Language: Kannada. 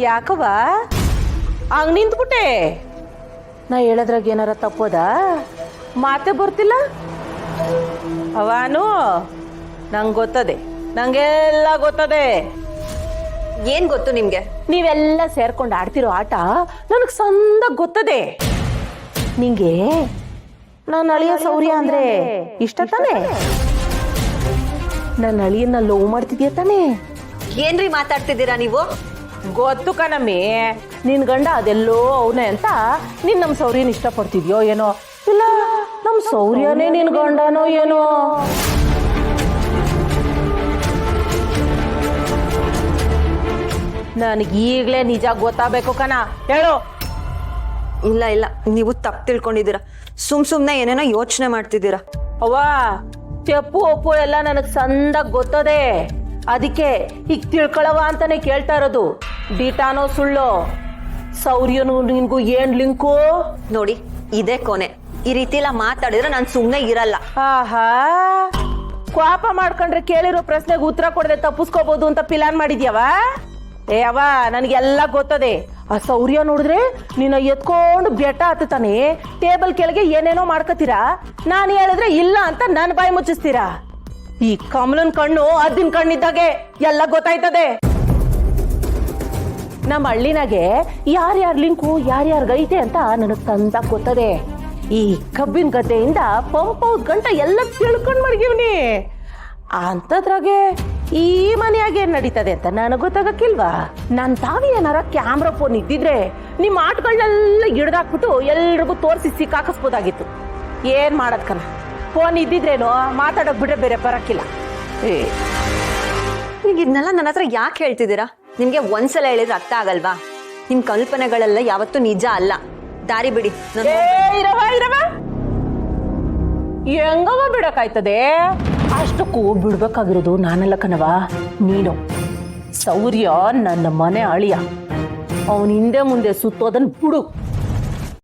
ಯಾಕವ ಹಂಗ್ ನಿಂತ್ಬಿಟ್ಟೆ? ನಾ ಹೇಳದ್ರಾಗ ಏನಾರ ತಪ್ಪೋದ? ಮಾತೆ ಬರ್ತಿಲ್ಲ ಅವಾನು? ನಂಗೆ ಗೊತ್ತದೆ, ನಂಗೆಲ್ಲ ಗೊತ್ತದೆ. ಏನ್ ಗೊತ್ತು ನಿಮ್ಗೆ? ನೀವೆಲ್ಲ ಸೇರ್ಕೊಂಡು ಆಡ್ತಿರೋ ಆಟ ನನಗ್ ಸಂದಾಗ ಗೊತ್ತದೆ. ನಿಂಗೆ ನನ್ನ ಅಳಿಯ ಸೌರ್ಯ ಅಂದ್ರೆ ಇಷ್ಟ ತಾನೆ? ನನ್ನ ಅಳಿಯನ್ನ ಲವ್ ಮಾಡ್ತಿದ್ಯಾ ತಾನೆ? ಏನ್ರಿ ಮಾತಾಡ್ತಿದ್ದೀರಾ ನೀವು? ಗೊತ್ತು ಕಣಮ್ಮಿ, ನಿನ್ ಗಂಡ ಅದೆಲ್ಲೋ ಅವನೇ ಅಂತ ನೀನ್ ನಮ್ ಸೌರ್ಯನ ಇಷ್ಟಪಡ್ತಿದ್ಯೋ ಏನೋ, ಇಲ್ಲ ನಮ್ ಸೌರ್ಯನೇ ನಿನ್ ಗಂಡನೋ ಏನೋ. ನನಗೆ ಈಗ್ಲೇ ನಿಜ ಗೊತ್ತಾಗಬೇಕು ಕಣ, ಹೇಳು. ಇಲ್ಲ ಇಲ್ಲ, ನೀವು ತಪ್ಪು ತಿಳ್ಕೊಂಡಿದ್ದೀರಾ. ಸುಮ್ನೆ ಏನೇನೋ ಯೋಚನೆ ಮಾಡ್ತಿದ್ದೀರಾ. ಅವ್ವ, ತೆಪ್ಪು ಒಪ್ಪು ಎಲ್ಲ ನನಗ್ ಸಂದಾಗ ಗೊತ್ತದೆ. ಅದಕ್ಕೆ ಈಗ ತಿಳ್ಕೊಳವ ಅಂತಾನೆ ಕೇಳ್ತಾ ಇರೋದು. ಡೀಟಾನೋ ಸುಳ್ಳು? ಸೌರ್ಯನು ನಿನ್ಗೂ ಏನ್ ಲಿಂಕು? ನೋಡಿ, ಇದೇ ಕೊನೆ. ಈ ರೀತಿ ಎಲ್ಲ ಮಾತಾಡಿದ್ರೆ ನಾನು ಸುಮ್ನೆ ಇರಲ್ಲ. ಆಹಾ, ಕೋಪ ಮಾಡ್ಕೊಂಡ್ರೆ ಕೇಳಿರೋ ಪ್ರಶ್ನೆಗೆ ಉತ್ತರ ಕೊಡದೆ ತಪ್ಪಿಸ್ಕೋಬಹುದು ಅಂತ ಪ್ಲಾನ್ ಮಾಡಿದ್ಯಾವ? ಏ ಅವ್ವ, ನನಗೆಲ್ಲ ಗೊತ್ತದೆ. ಆ ಸೌರ್ಯ ನೋಡಿದ್ರೆ ನಿನ್ನ ಎತ್ಕೊಂಡು ಬೆಟ್ಟ ಹತ್ತಾನೆ, ಟೇಬಲ್ ಕೆಳಗೆ ಏನೇನೋ ಮಾಡ್ಕೋತೀರಾ. ನಾನು ಹೇಳಿದ್ರೆ ಇಲ್ಲ ಅಂತ ನನ್ನ ಬಾಯಿ ಮುಚ್ಚಿಸ್ತೀರಾ. ಈ ಕಮಲನ್ ಕಣ್ಣು ಅದ್ದಿನ ಕಣ್ಣಿದ್ದಾಗೆ ಎಲ್ಲ ಗೊತ್ತಾಯ್ತದೆ. ನಮ್ಮ ಹಳ್ಳಿನಾಗೆ ಯಾರ್ಯಾರ ಲಿಂಕು ಯಾರ್ಯಾರಿಗೈತೆ ಅಂತ ನನಗ್ ತಂದ ಗೊತ್ತದೆ. ಈ ಕಬ್ಬಿನ ಗದ್ದೆಯಿಂದ ಪಂಪ್ ಹೌದ್ ಗಂಟ ಎಲ್ಲ ತಿಳ್ಕೊಂಡ್ ಮಡಗಿವ್ನಿ. ಅಂತದ್ರಾಗೆ ಈ ಮನೆಯಾಗೆ ಏನ್ ನಡೀತದೆ ಅಂತ ನನಗ್ ಗೊತ್ತಾಗಕ್ಕಿಲ್ವಾ? ನನ್ ತಾವಿ ಏನಾರ ಕ್ಯಾಮ್ರಾ ಫೋನ್ ಇದ್ದಿದ್ರೆ ನಿಮ್ ಆಟಗಳನ್ನೆಲ್ಲ ಹಿಡ್ದಾಕ್ಬಿಟ್ಟು ಎಲ್ರಿಗೂ ತೋರಿಸಿ ಸಿಕ್ಕಾಕಿಸ್ಬೋದಾಗಿತ್ತು. ಏನ್ ಮಾಡದ್ ಕಣ, ಫೋನ್ ಇದ್ದಿದ್ರೇನೋ ಮಾತಾಡಕ್ ಬಿಟ್ರೆ ಬೇರೆ ಬರಕ್ಕಿಲ್ಲ. ಈಗ ಇದನ್ನೆಲ್ಲ ನನ್ನ ಹತ್ರ ಯಾಕೆ ಹೇಳ್ತಿದ್ದೀರಾ? ನಿಮ್ಗೆ ಒಂದ್ಸಲ ಹೇಳಿದ್ರೆ ಅರ್ಥ ಆಗಲ್ವಾ? ನಿಮ್ ಕಲ್ಪನೆಗಳೆಲ್ಲ ಯಾವತ್ತೂ ನಿಜ ಅಲ್ಲ. ದಾರಿ ಬಿಡಿ. ಹೆಂಗವ ಬಿಡಕ್ಕಾಯ್ತದೆ? ಅಷ್ಟಕ್ಕೂ ಬಿಡ್ಬೇಕಾಗಿರೋದು ನಾನಲ್ಲ ಕಣವ, ನೀನು. ಸೌರ್ಯ ನನ್ನ ಮನೆ ಅಳಿಯ, ಅವನ ಹಿಂದೆ ಮುಂದೆ ಸುತ್ತೋದನ್ ಬಿಡು.